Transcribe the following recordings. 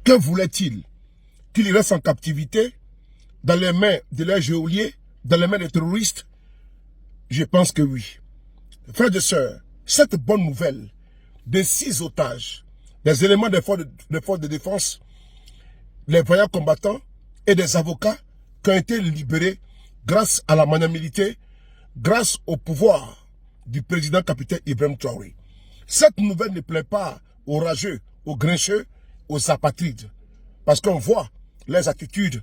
Que voulaient-ils? Qu'ils restent en captivité, dans les mains de leurs geôliers, dans les mains des terroristes? Je pense que oui. Frères et sœurs, cette bonne nouvelle de 6 otages, des éléments des forces de défense, les voyants combattants et des avocats qui ont été libérés grâce à la magnanimité, grâce au pouvoir du président capitaine Ibrahim Traoré. Cette nouvelle ne plaît pas aux rageux, aux grincheux, aux apatrides. Parce qu'on voit les attitudes,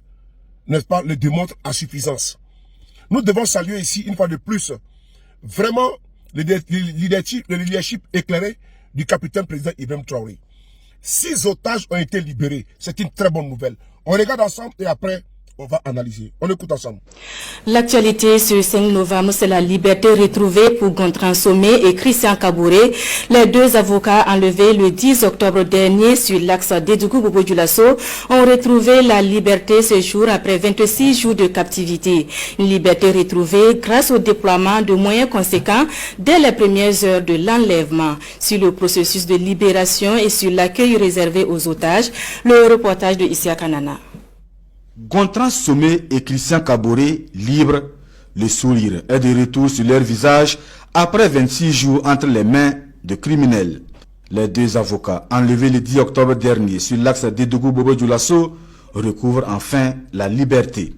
n'est-ce pas, le démontrent à suffisance. Nous devons saluer ici, une fois de plus, vraiment le leadership éclairé du capitaine président Ibrahim Traoré. 6 otages ont été libérés. C'est une très bonne nouvelle. On regarde ensemble et après, on va analyser. On écoute ensemble. L'actualité ce 5 novembre, c'est la liberté retrouvée pour Gontran Somé et Christian Kabouré. Les 2 avocats enlevés le 10 octobre dernier sur l'axe Dédougou-Bobo-Dioulasso ont retrouvé la liberté ce jour après 26 jours de captivité. Une liberté retrouvée grâce au déploiement de moyens conséquents dès les premières heures de l'enlèvement. Sur le processus de libération et sur l'accueil réservé aux otages, le reportage de Isia Kanana. Gontran Somé et Christian Kabouré, libres, le sourire est de retour sur leur visage après 26 jours entre les mains de criminels. Les 2 avocats, enlevés le 10 octobre dernier sur l'axe Dédougou-Bobo-Dioulasso, recouvrent enfin la liberté.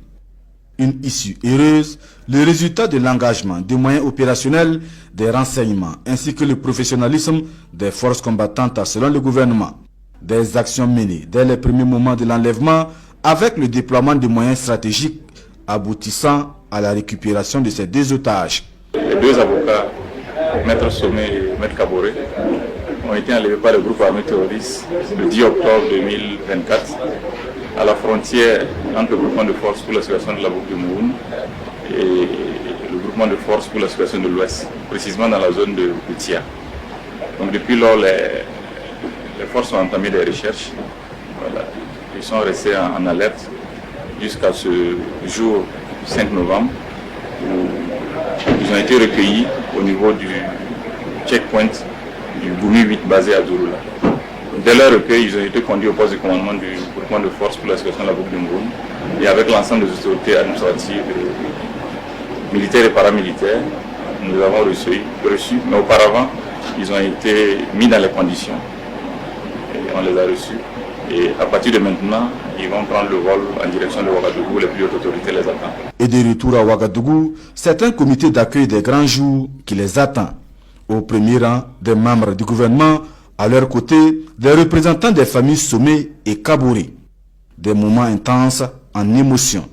Une issue heureuse, le résultat de l'engagement des moyens opérationnels, des renseignements ainsi que le professionnalisme des forces combattantes selon le gouvernement. Des actions menées dès les premiers moments de l'enlèvement avec le déploiement de moyens stratégiques aboutissant à la récupération de ces 2 otages. Les 2 avocats, Maître Somé et Maître Kabouré, ont été enlevés par le groupe armé terroriste le 10 octobre 2024 à la frontière entre le groupement de forces pour la situation de la boucle de Mouhoun et le groupement de forces pour la situation de l'Ouest, précisément dans la zone de Koutia. Donc depuis lors, les forces ont entamé des recherches. Voilà. Ils sont restés en alerte jusqu'à ce jour 5 novembre où ils ont été recueillis au niveau du checkpoint du Goumi 8 basé à Douroula. Dès leur recueil, ils ont été conduits au poste de commandement du groupement de force pour la situation de la boucle de Mouhoun et avec l'ensemble des autorités administratives, militaires et paramilitaires, nous avons reçu, mais auparavant, ils ont été mis dans les conditions et on les a reçus. Et à partir de maintenant, ils vont prendre le vol en direction de Ouagadougou, les plus hautes autorités les attendent. Et de retour à Ouagadougou, c'est un comité d'accueil des grands jours qui les attend. Au premier rang des membres du gouvernement, à leur côté, des représentants des familles Somé et Kabouré. Des moments intenses en émotion,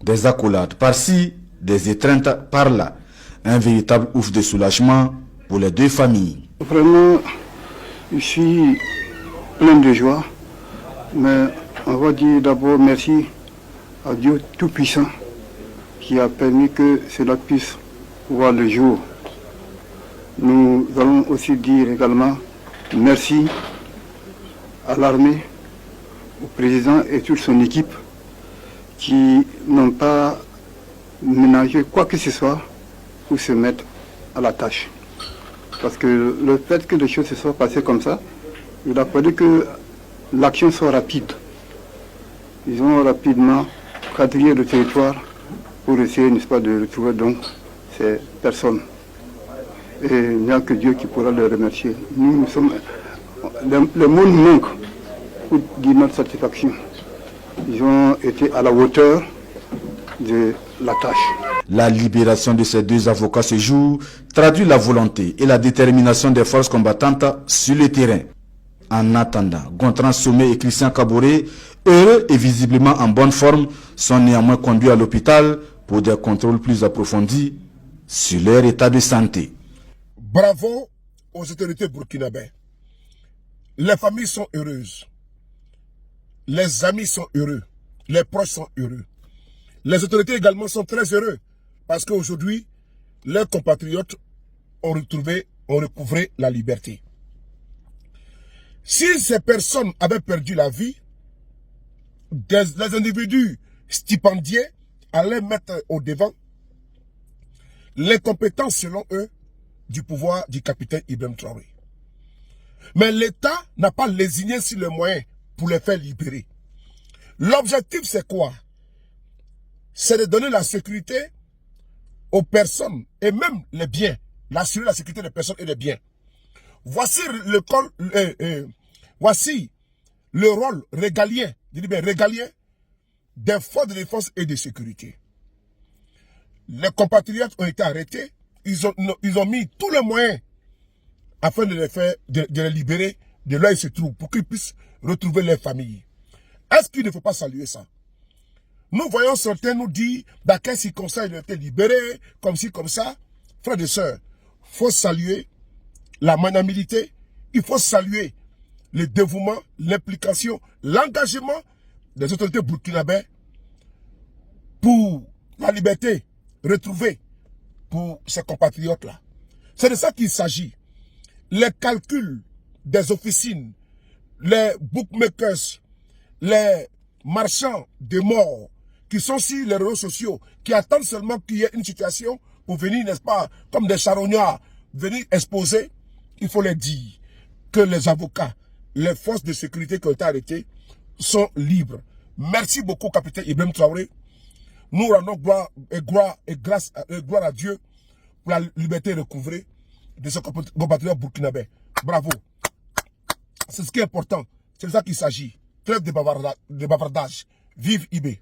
des accolades par-ci, des étreintes par-là. Un véritable ouf de soulagement pour les 2 familles. Vraiment, je suis plein de joie. Mais on va dire d'abord merci à Dieu Tout-Puissant qui a permis que cela puisse voir le jour. Nous allons aussi dire également merci à l'armée, au président et toute son équipe qui n'ont pas ménagé quoi que ce soit pour se mettre à la tâche. Parce que le fait que les choses se soient passées comme ça, il a fallu que l'action soit rapide. Ils ont rapidement quadrillé le territoire pour essayer, n'est-ce pas, de retrouver donc ces personnes. Et il n'y a que Dieu qui pourra les remercier. Nous sommes... Le monde manque pour dire notre satisfaction. Ils ont été à la hauteur de la tâche. La libération de ces 2 avocats ce jour traduit la volonté et la détermination des forces combattantes sur le terrain. En attendant, Gontran Somé et Christian Kabouré, heureux et visiblement en bonne forme, sont néanmoins conduits à l'hôpital pour des contrôles plus approfondis sur leur état de santé. Bravo aux autorités burkinabées. Les familles sont heureuses. Les amis sont heureux. Les proches sont heureux. Les autorités également sont très heureux parce qu'aujourd'hui, leurs compatriotes ont recouvré la liberté. Si ces personnes avaient perdu la vie, les individus stipendiés allaient mettre au devant les compétences, selon eux, du pouvoir du capitaine Ibrahim Traoré. Mais l'État n'a pas lésiné sur les moyens pour les faire libérer. L'objectif, c'est quoi? C'est de donner la sécurité aux personnes et même les biens. Assurer la sécurité des personnes et des biens. Voici voici le rôle régalien, je dis bien régalien, des forces de défense et de sécurité. Les compatriotes ont été arrêtés. Ils ont mis tous les moyens afin de les libérer de là où ils se trouvent pour qu'ils puissent retrouver leurs familles. Est-ce qu'il ne faut pas saluer ça? Nous voyons certains nous dire dans quelles circonstances ils ont été libérés, comme ci, comme ça. Frères et sœurs, il faut saluer la magnanimité, il faut saluer le dévouement, l'implication, l'engagement des autorités burkinabées pour la liberté retrouvée pour ces compatriotes-là. C'est de ça qu'il s'agit. Les calculs des officines, les bookmakers, les marchands de morts qui sont sur les réseaux sociaux, qui attendent seulement qu'il y ait une situation pour venir, n'est-ce pas, comme des charognards, venir exposer, il faut les dire que les avocats, les forces de sécurité qui ont été arrêtées sont libres. Merci beaucoup, capitaine Ibrahim Traoré. Nous rendons gloire à Dieu pour la liberté recouvrée de ce compatriote burkinabé. Bravo. C'est ce qui est important. C'est de ça qu'il s'agit. Trêve de bavardage. Vive IB.